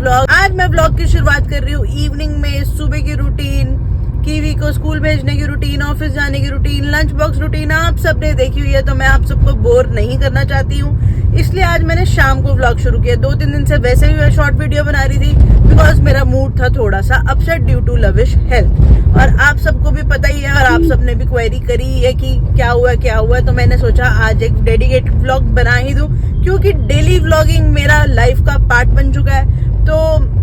Vlog. आज मैं vlog की शुरुआत कर रही हूँ इवनिंग में। सुबह की रूटीन, कीवी को स्कूल भेजने की रूटीन, ऑफिस जाने की रूटीन, लंच बॉक्स रूटीन आप सबने देखी हुई है, तो मैं आप सबको बोर नहीं करना चाहती हूँ, इसलिए आज मैंने शाम को व्लॉग शुरू किया। 2-3 दिन से वैसे भी मैं शॉर्ट वीडियो बना रही थी बिकॉज मेरा मूड था थोड़ा सा upset due to lavish health. और आप सबको भी पता ही है और आप सबने भी क्वेरी करी है कि क्या हुआ है, तो मैंने सोचा आज एक डेडिकेटेड व्लॉग बना ही दूं, क्योंकि डेली व्लॉगिंग मेरा लाइफ का पार्ट बन चुका है। तो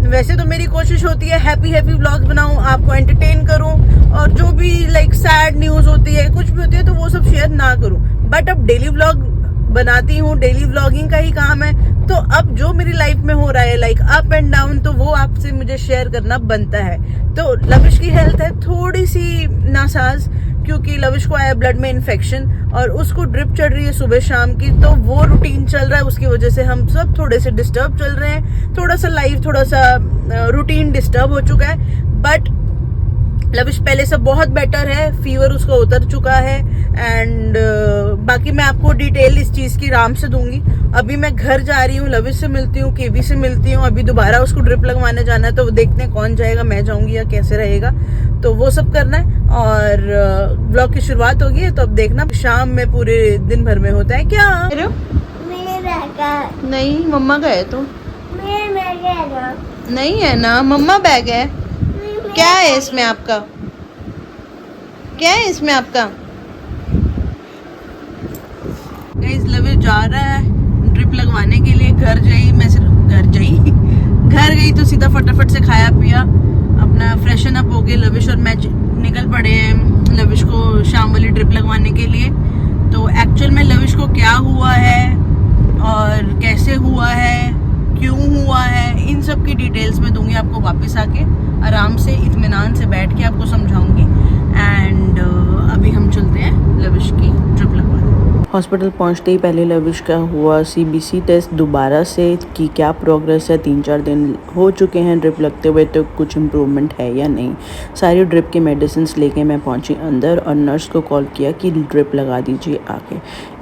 वैसे तो मेरी कोशिश होती है हैप्पी व्लॉग्स बनाऊं, आपको एंटरटेन करूं, और जो भी लाइक सैड न्यूज होती है, कुछ भी होती है, तो वो सब शेयर ना करूं। बट अब डेली व्लॉग बनाती हूँ, डेली व्लॉगिंग का ही काम है, तो अब जो मेरी लाइफ में हो रहा है लाइक अप एंड डाउन, तो वो आपसे मुझे शेयर करना बनता है। तो लविश की हेल्थ है थोड़ी सी नासाज, क्योंकि लविश को आया ब्लड में इन्फेक्शन और उसको ड्रिप चढ़ रही है सुबह शाम की, तो वो रूटीन चल रहा है। उसकी वजह से हम सब थोड़े से डिस्टर्ब चल रहे हैं, थोड़ा सा लाइफ, थोड़ा सा रूटीन डिस्टर्ब हो चुका है। बट लविश पहले से बहुत बेटर है, फीवर उसका उतर चुका है। एंड बाकी मैं आपको डिटेल इस चीज की आराम से दूंगी। अभी मैं घर जा रही हूँ, लविश से मिलती हूँ, केवी से मिलती हूँ। अभी दोबारा उसको ड्रिप लगवाने जाना है, तो देखते हैं कौन जाएगा, मैं जाऊंगी या कैसे रहेगा, तो वो सब करना है। और व्लॉग की शुरुआत होगी, तो अब देखना शाम में पूरे दिन भर में होता है क्या। नहीं, मम्मा का है तो नहीं है ना, मम्मा बैग है। क्या है इसमें आपका, क्या है इसमें आपका? गाइस लविश जा रहा है ड्रिप लगवाने के लिए। घर गई तो सीधा फटाफट से खाया पिया, अपना फ्रेशन अप हो गए। लविश और मैं निकल पड़े हैं लविश को शाम वाली ड्रिप लगवाने के लिए। तो एक्चुअल में लविश को क्या हुआ है और कैसे हुआ है, क्यों हुआ है, इन सब की डिटेल्स में दूंगी आपको वापस आके, आराम से इत्मीनान से बैठ के आपको समझाऊंगी। एंड अभी हम चलते हैं लविश की ड्रिप लगवाने। हॉस्पिटल पहुंचते ही पहले लविश का हुआ सीबीसी टेस्ट दोबारा से, कि क्या प्रोग्रेस है। 3-4 दिन हो चुके हैं ड्रिप लगते हुए, तो कुछ इम्प्रूवमेंट है या नहीं। सारी ड्रिप की मेडिसिन लेके मैं पहुंची अंदर और नर्स को कॉल किया कि ड्रिप लगा दीजिए आके।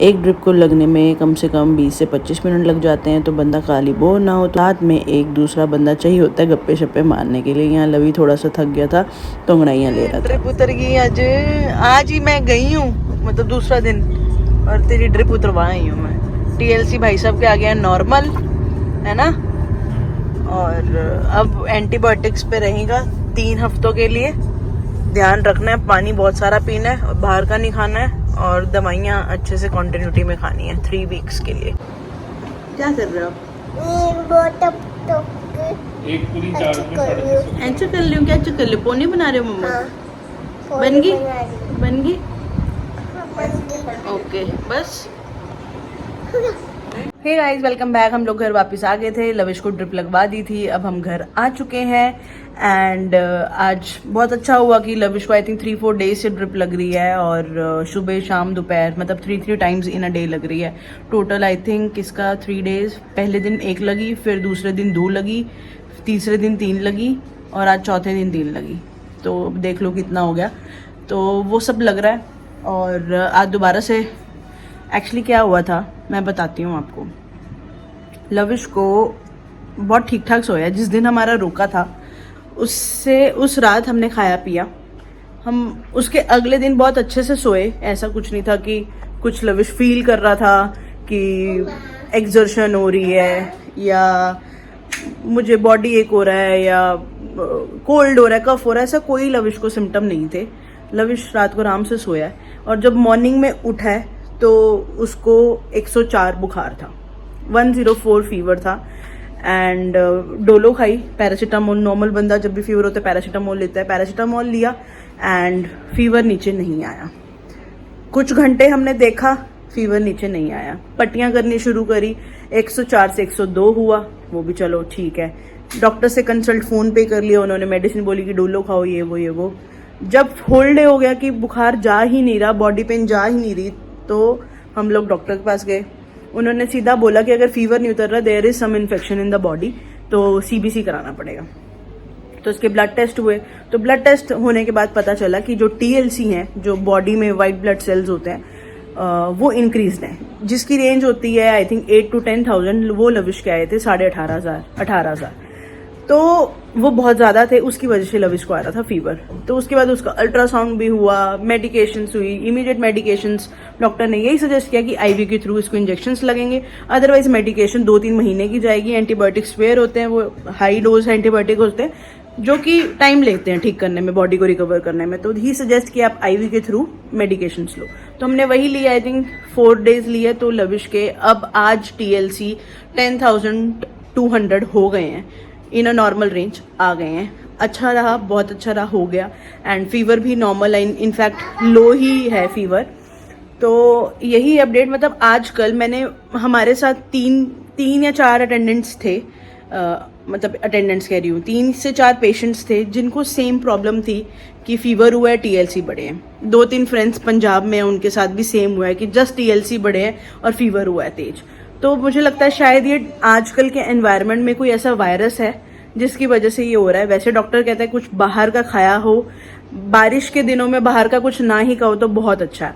एक ड्रिप को लगने में कम से कम 20 से 25 मिनट लग जाते हैं, तो बंदा खाली बोर ना हो, तो साथ में एक दूसरा बंदा चाहिए होता है गप्पे शप्पे मारने के लिए। यहाँ लवी थोड़ा सा थक गया था, तो अंगड़ाइयाँ ले रहा था। ड्रिप उतर गई आज ही मैं गई हूँ, मतलब दूसरा दिन, और तेरी ड्रिप उतरवा आई हूँ मैं। टीएलसी भाई साहब के आ गया नॉर्मल, है ना। और अब एंटीबायोटिक्स पे रहेगा 3 हफ्तों के लिए। ध्यान रखना है, पानी बहुत सारा पीना है और बाहर का नहीं खाना है, और दवाइयाँ अच्छे से कंटिन्यूटी में खानी है 3 वीक्स के लिए। क्या कर रहे हो? एक पूरी 4 में ऐसा कर लियो, क्या कर लियो? पोनी बना रहे हो मम्मा? बन गई ओके बस। Hey guys, welcome back. हम लोग घर वापस आ गए थे, लविश को ड्रिप लगवा दी थी, अब हम घर आ चुके हैं। एंड आज बहुत अच्छा हुआ कि लविश को आई थिंक 3-4 डेज से ड्रिप लग रही है, और सुबह शाम दोपहर, मतलब 3 टाइम्स इन अ डे लग रही है। टोटल आई थिंक इसका 3 डेज, पहले दिन 1 लगी, फिर दूसरे दिन 2 लगी, तीसरे दिन 3 लगी, और आज चौथे दिन 3 लगी। तो देख लो कितना हो गया। तो वो सब लग रहा है। और आज दोबारा से एक्चुअली क्या हुआ था मैं बताती हूँ आपको। लविश को बहुत ठीक ठाक सोया, जिस दिन हमारा रोका था उससे उस रात हमने खाया पिया, हम उसके अगले दिन बहुत अच्छे से सोए। ऐसा कुछ नहीं था कि कुछ लविश फील कर रहा था कि एक्सर्शन हो रही है, या मुझे बॉडी एक हो रहा है, या कोल्ड हो रहा है, कफ हो रहा है, ऐसा कोई लविश को सिम्टम नहीं थे। लविश रात को आराम से सोया है, और जब मॉर्निंग में उठा है तो उसको 104 बुखार था, 104 फीवर था। एंड डोलो खाई, पैरासीटामोल, नॉर्मल बंदा जब भी फीवर होता है पैरासीटामोल लेता है, पैरासीटामोल लिया, एंड फीवर नीचे नहीं आया। कुछ घंटे हमने देखा, फीवर नीचे नहीं आया। पट्टियां करनी शुरू करी, 104 से 102 हुआ, वो भी चलो ठीक है। डॉक्टर से कंसल्ट फोन पे कर लिया, उन्होंने मेडिसिन बोली कि डोलो खाओ, ये वो। जब होल डे हो गया कि बुखार जा ही नहीं रहा, बॉडी पेन जा ही नहीं रही, तो हम लोग डॉक्टर के पास गए। उन्होंने सीधा बोला कि अगर फीवर नहीं उतर रहा, there is some infection in the body, तो सीबीसी कराना पड़ेगा। तो उसके ब्लड टेस्ट हुए, तो ब्लड टेस्ट होने के बाद पता चला कि जो टीएलसी हैं, जो बॉडी में वाइट ब्लड सेल्स होते हैं, वो इंक्रीज है, जिसकी रेंज होती है आई थिंक 8 to 10,000। वो लविश के आए थे 18,500। तो वो बहुत ज़्यादा थे, उसकी वजह से लविश को आ रहा था फीवर। तो उसके बाद उसका अल्ट्रासाउंड भी हुआ, मेडिकेशंस हुई, इमीडिएट मेडिकेशंस। डॉक्टर ने यही सजेस्ट किया कि आईवी के थ्रू इसको इंजेक्शंस लगेंगे, अदरवाइज मेडिकेशन 2-3 महीने की जाएगी। एंटीबायोटिक स्पेयर होते हैं, वो हाई डोज एंटीबायोटिक होते हैं जो कि टाइम लेते हैं ठीक करने में, बॉडी को रिकवर करने में। तो ही सजेस्ट किया आप आईवी के थ्रू मेडिकेशंस लो, तो हमने वही लिया। आई थिंक 4 डेज लिए। तो लविश के अब आज TLC 10,200 हो गए हैं, इन अ नॉर्मल रेंज आ गए हैं। अच्छा रहा, बहुत अच्छा रहा, हो गया। एंड फीवर भी नॉर्मल है, इनफैक्ट लो ही है फीवर। तो यही अपडेट, मतलब आज कल मैंने, हमारे साथ 3 या 4 अटेंडेंट्स थे, मतलब अटेंडेंट्स कह रही हूँ, 3 से 4 पेशेंट्स थे जिनको सेम प्रॉब्लम थी कि फीवर हुआ है, TLC बढ़े हैं। 2-3 फ्रेंड्स पंजाब में हैं, उनके साथ भी सेम हुआ है कि जस्ट TLC बढ़े हैं और फीवर हुआ है तेज। तो मुझे लगता है शायद ये आजकल के एनवायरनमेंट में कोई ऐसा वायरस है जिसकी वजह से ये हो रहा है। वैसे डॉक्टर कहता है कुछ बाहर का खाया हो, बारिश के दिनों में बाहर का कुछ ना ही खाओ तो बहुत अच्छा है,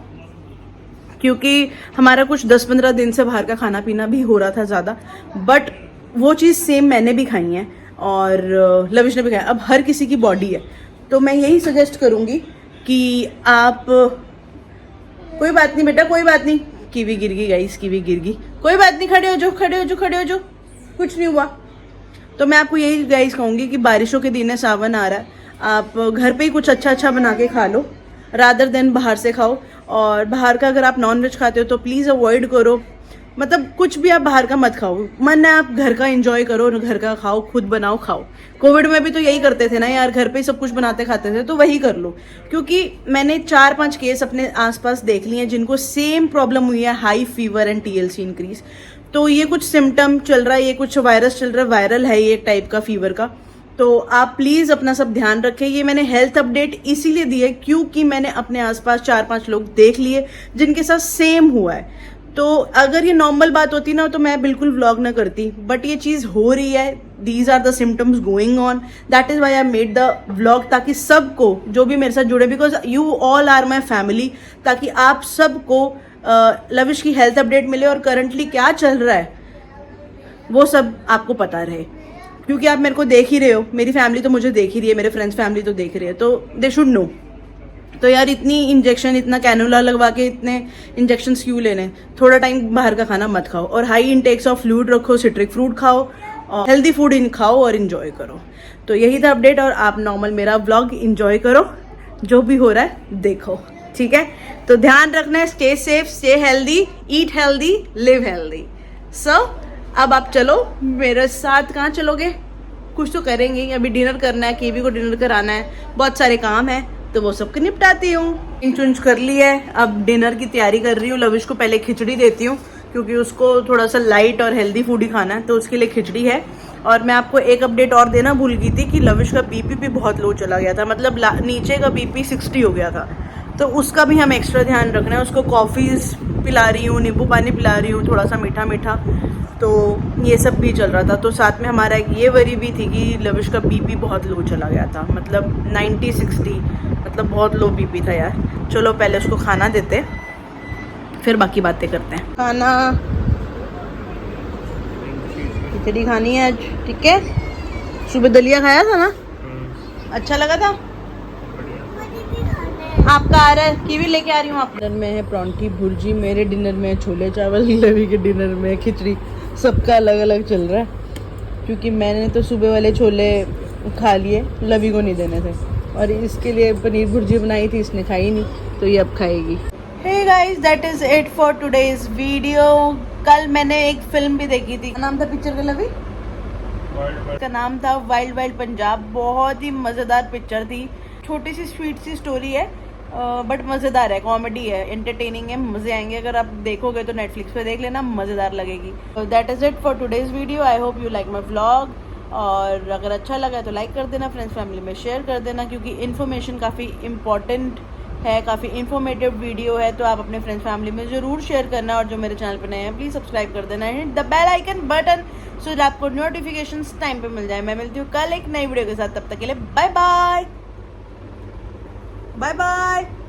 क्योंकि हमारा कुछ 10-15 दिन से बाहर का खाना पीना भी हो रहा था ज़्यादा। बट वो चीज़ सेम मैंने भी खाई है और लविश ने भी खाया। अब हर किसी की बॉडी है, तो मैं यही सजेस्ट करूँगी कि आप, कोई बात नहीं बेटा, कोई बात नहीं, कीवी गिर गई गाइस, कीवी गिर गई, कोई बात नहीं, खड़े हो जो, खड़े हो जो, खड़े हो जो, कुछ नहीं हुआ। तो मैं आपको यही गाइस कहूँगी कि बारिशों के दिन है, सावन आ रहा है, आप घर पे ही कुछ अच्छा अच्छा बना के खा लो रादर देन बाहर से खाओ। और बाहर का अगर आप नॉनवेज खाते हो तो प्लीज़ अवॉइड करो, मतलब कुछ भी आप बाहर का मत खाओ। मन है आप घर का एंजॉय करो, घर का खाओ, खुद बनाओ खाओ। कोविड में भी तो यही करते थे ना यार, घर पे ही सब कुछ बनाते खाते थे, तो वही कर लो। क्योंकि मैंने 4-5 केस अपने आसपास देख लिए हैं जिनको सेम प्रॉब्लम हुई है, high fever and TLC increase. तो ये कुछ सिम्टम चल रहा है, ये कुछ वायरस चल रहा है, वायरल है ये एक टाइप का फीवर का। तो आप प्लीज़ अपना सब ध्यान रखें। ये मैंने हेल्थ अपडेट इसीलिए दी है क्योंकि मैंने अपने आसपास 4-5 लोग देख लिए जिनके साथ सेम हुआ है। तो अगर ये नॉर्मल बात होती ना तो मैं बिल्कुल व्लॉग ना करती, बट ये चीज़ हो रही है, these are the symptoms going on, that is why I made the vlog, ताकि सबको जो भी मेरे साथ जुड़े, because you all are my family, ताकि आप सबको लविश की हेल्थ अपडेट मिले और करंटली क्या चल रहा है वो सब आपको पता रहे। क्योंकि आप मेरे को देख ही रहे हो, मेरी फैमिली तो मुझे देख ही रही है, मेरे फ्रेंड्स फैमिली तो देख रही है, तो दे शुड नो। तो यार इतनी इंजेक्शन, इतना कैनुला लगवा के इतने इंजेक्शन क्यों लेने? थोड़ा टाइम बाहर का खाना मत खाओ और हाई इंटेक्स ऑफ फ्लूइड रखो, सिट्रिक फ्रूट खाओ और हेल्दी फूड खाओ और इन्जॉय करो। तो यही था अपडेट, और आप नॉर्मल मेरा व्लॉग इन्जॉय करो, जो भी हो रहा है देखो, ठीक है? तो ध्यान रखना है, stay safe, stay healthy, eat healthy, live healthy. So अब आप चलो मेरे साथ। कहाँ चलोगे? कुछ तो करेंगे, अभी डिनर करना है, केवी को डिनर कराना है, बहुत सारे काम है, तो वो सबको निपटाती हूँ। इंच कर ली है, अब डिनर की तैयारी कर रही हूँ। लविश को पहले खिचड़ी देती हूँ क्योंकि उसको थोड़ा सा लाइट और हेल्दी फूड ही खाना है, तो उसके लिए खिचड़ी है। और मैं आपको एक अपडेट और देना भूल गई थी कि लविश का BP भी बहुत लो चला गया था, मतलब नीचे का BP 60 हो गया था, तो उसका भी हम एक्स्ट्रा ध्यान रखना है। उसको कॉफ़ीज़ पिला रही हूँ, नींबू पानी पिला रही हूँ, थोड़ा सा मीठा मीठा, तो ये सब भी चल रहा था। तो साथ में हमारा एक ये वरी भी थी कि लविश का BP बहुत लो चला गया था, मतलब 90-60, मतलब बहुत लो BP था यार। चलो पहले उसको खाना देते, फिर बाकी बातें करते हैं। खाना, खिचड़ी खानी है आज, ठीक है? सुबह दलिया खाया था ना, अच्छा लगा था? आपका आ रहा है, कीवी लेके आ रही हूँ। आप डिनर में है परांठी भुर्जी, मेरे डिनर में छोले चावल, लवी के डिनर में खिचड़ी, सबका अलग अलग चल रहा है। क्योंकि मैंने तो सुबह वाले छोले खा लिए, लवी को नहीं देने थे, और इसके लिए पनीर भुर्जी बनाई थी, इसने खाई नहीं, तो ये अब खाएगी। Hey guys, that is it for today's video. कल मैंने एक फिल्म भी देखी थी, नाम था पिक्चर का लवी, का नाम था वाइल्ड वाइल्ड पंजाब। बहुत ही मज़ेदार पिक्चर थी, छोटी सी स्वीट सी स्टोरी है, बट मज़ेदार है, कॉमेडी है, एंटरटेनिंग है, मज़े आएंगे। अगर आप देखोगे तो नेटफ्लिक्स पे देख लेना, मज़ेदार लगेगी। तो that is it for today's video. I hope you like my vlog, और अगर अच्छा लगा तो लाइक कर देना, फ्रेंड्स फैमिली में शेयर कर देना, क्योंकि इन्फॉर्मेशन काफ़ी इंपॉर्टेंट है, काफ़ी इन्फॉर्मेटिव वीडियो है, तो आप अपने फ्रेंड्स फैमिली में ज़रूर शेयर करना। और जो मेरे चैनल पर नए हैं प्लीज़ सब्सक्राइब कर देना, hit the bell icon button, so that आपको नोटिफिकेशंस टाइम पे मिल जाए। मैं मिलती हूँ कल एक नई वीडियो के साथ, तब तक के लिए बाय बाय बाय बाय।